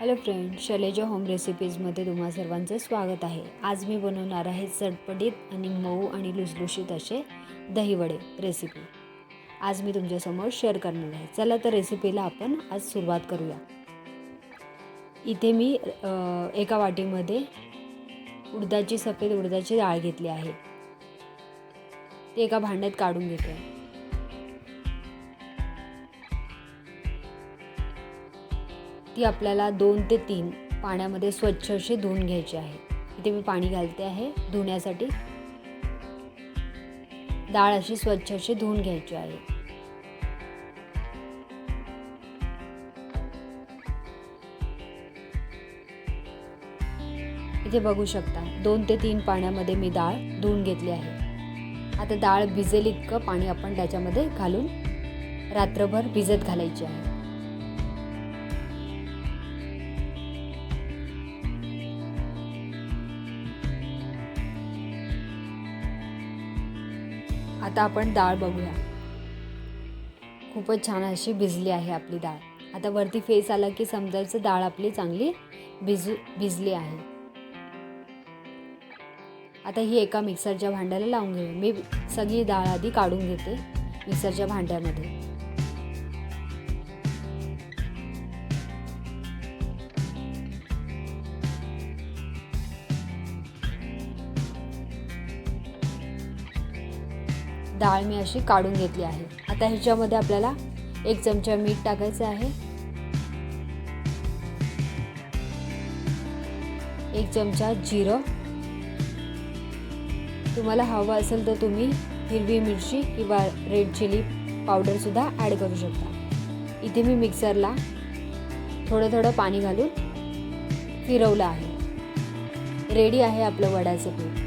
Hello friend, Selja home रेसिपीजमध्ये तुम्हा सर्वांचं स्वागत आहे. आज मी बनवणार आहे चटपटीत आणि मऊ आणि लुसलुशीत असे दहीवडे रेसिपी. आज मी तुमच्यासमोर शेअर करणार आहे. चला तर रेसिपीला आपण आज सुरुवात करूया. इथे मी एका वाटीमध्ये सफेद उडदाची डाळ घेतली आहे. ती एका भांड्यात काढून घेते. ती आपल्याला 2 ते 3 पाण्यामध्ये स्वच्छ अशी धुवून घ्यायची आहे. इथे मी पाणी घालते आहे धुण्यासाठी. डाळ अशी स्वच्छ अशी धुवून घ्यायची आहे. इथे बघू शकता 2 ते 3 पाण्यामध्ये मी डाळ धुवून घेतली आहे. आता डाळ भिजेल इतकं पाणी आपण त्याच्यामध्ये घालून रात्रभर भिजत घालायची आहे. आता आपण डाळ बघूया. खूपच छान अशी भिजली आहे आपली डाळ. आता वरती फेस आला की समजायचं डाळ आपली चांगली भिजली आहे. आता ही एका मिक्सरच्या भांड्याला लावून घेऊ. मी सगळी डाळ आधी काढून घेते मिक्सरच्या भांड्यामध्ये. डाळ मी अशी काढून घेतली आहे. आता ह्याच्यामध्ये आपल्याला 1 चमचा मीठ टाकायचं आहे, 1 चमचा जिरं. तुम्हाला हवं असेल तर तुम्ही हिरवी मिरची किंवा रेड चिली पावडर सुद्धा ॲड करू शकता. इथे मी मिक्सरला थोडं पाणी घालून फिरवलं आहे. रेडी आहे आपलं वड्याचं पीठ.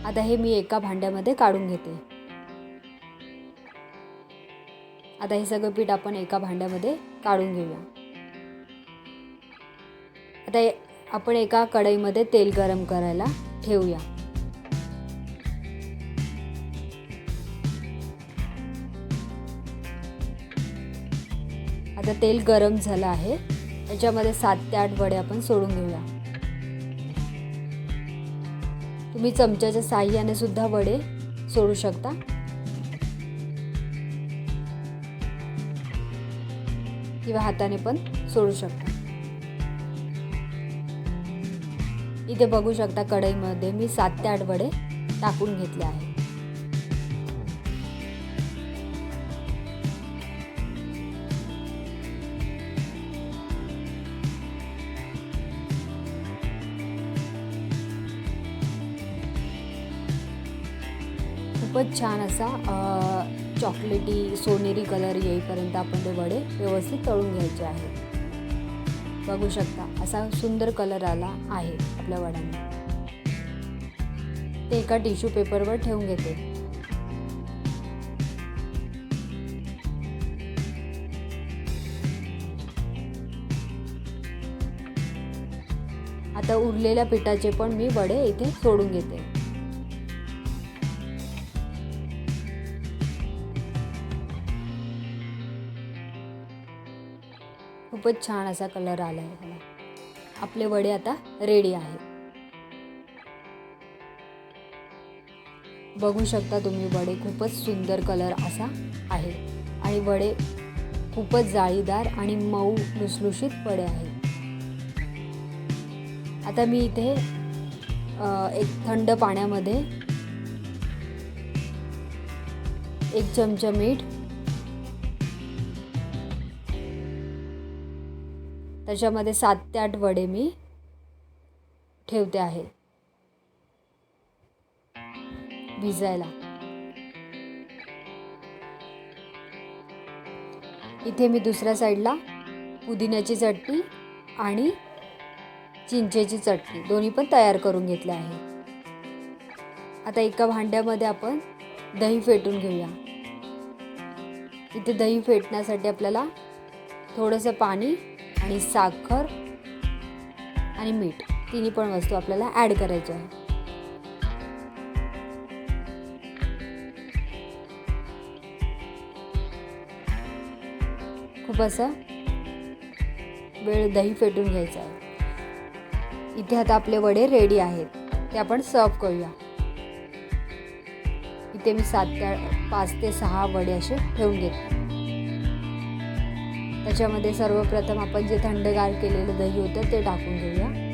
आता हे मी एका भांड्यामध्ये काढून घेते. आता हे सगळं पीठ आपण एका भांड्यामध्ये काढून घेऊया. आता आपण एका कढईमध्ये तेल गरम करायला ठेवूया. आता तेल गरम झालं आहे. याच्यामध्ये 7 ते 8 वडे आपण सोडून घेऊया. तुम्ही चमच्याच्या साहाय्याने सुद्धा वडे सोडू शकता. किंवा हाताने पण सोडू शकता. इथे बघू शकता कढईमध्ये मी 7 ते 8 वडे टाकून घेतले आहे. खूपच छान असा चॉकलेटी सोनेरी कलर येईपर्यंत आपण ते वडे व्यवस्थित तळून घ्यायचे आहेत. बघू शकता असा सुंदर कलर आला आहे आपल्या वड्यांना. ते एका टिश्यू पेपरवर ठेवून घेते. आता उरलेल्या पिठाचे पण मी वडे इथे सोडून घेते. खूपच छान असा कलर आला आहे. आपले वडे आता रेडी आहेत. बघू शकता तुम्ही वडे खूपच सुंदर कलर असा आहे आणि वडे खूपच जाळीदार आणि मऊ लुसलुशीत वडे आहेत. आता मी इथे एक थंड पाण्यामध्ये 1 चमचा मीठ, त्याच्यामध्ये 7 ते 8 वडे मी ठेवते आहे भिजायला. इथे मी दुसऱ्या साईडला पुदिन्याची चटणी आणि चिंचेची चटणी दोन्ही पण तयार करून घेतले आहे. आता एका भांड्यामध्ये आपण दही फेटून घेऊया. इथे दही फेटण्यासाठी आपल्याला थोडंसं पाणी आणि साखर आणि मीठ तिन्ही पण वस्तू आपल्याला ॲड करायच्या आहे. खूप असा वेळ दही फेटून घ्यायचं आहे. इथे आता आपले वडे रेडी आहेत, ते आपण सर्व करूया. इथे मी 5 ते 6 वडे असे ठेवून घेतले. त्याच्यामध्ये सर्वप्रथम आपण जे थंडगार केलेलं दही होतं ते टाकून घेऊया.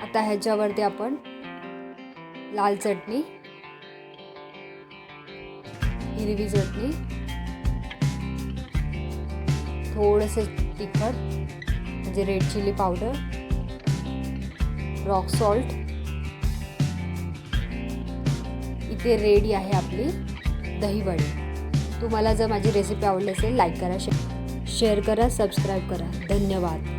आता ह्याच्यावरती आपण लाल चटणी, हिरवी चटणी, थोडंसं तिखट म्हणजे red chili powder, rock salt. इथे रेडी आहे आपली दही वडे. तुम्हाला जर माझी रेसिपी आवडली असेल लाईक करा, शेअर करा, सबस्क्राईब करा. धन्यवाद.